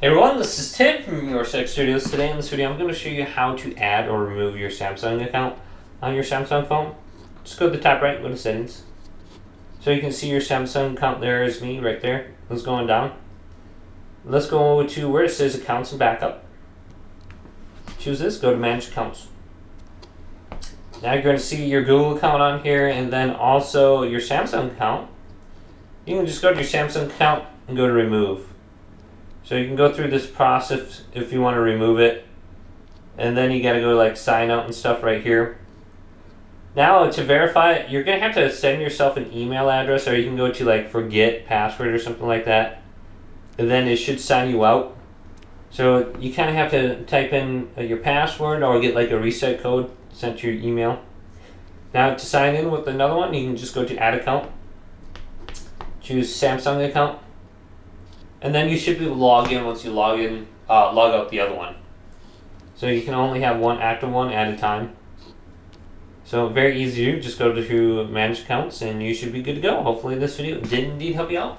Hey everyone, this is Tim from YourSix Studios. Today in this video I'm going to show you how to add or remove your Samsung account on your Samsung phone. Just go to the top right, go to settings. So you can see your Samsung account. There is me right there. It's going down. Let's go to where it says accounts and backup. Choose this, go to manage accounts. Now you're going to see your Google account on here and then also your Samsung account. You can just go to your Samsung account and go to remove. So you can go through this process if you want to remove it. And then you got to go like sign out and stuff right here. Now to verify it, you're going to have to send yourself an email address, or you can go to like forget password or something like that. And then it should sign you out. So you kind of have to type in your password or get like a reset code sent to your email. Now to sign in with another one, you can just go to add account. Choose Samsung account. And then you should be able to log in. Once you log in, log out the other one. So you can only have one active one at a time. So very easy to do. Just go to manage accounts and you should be good to go. Hopefully this video did indeed help you out.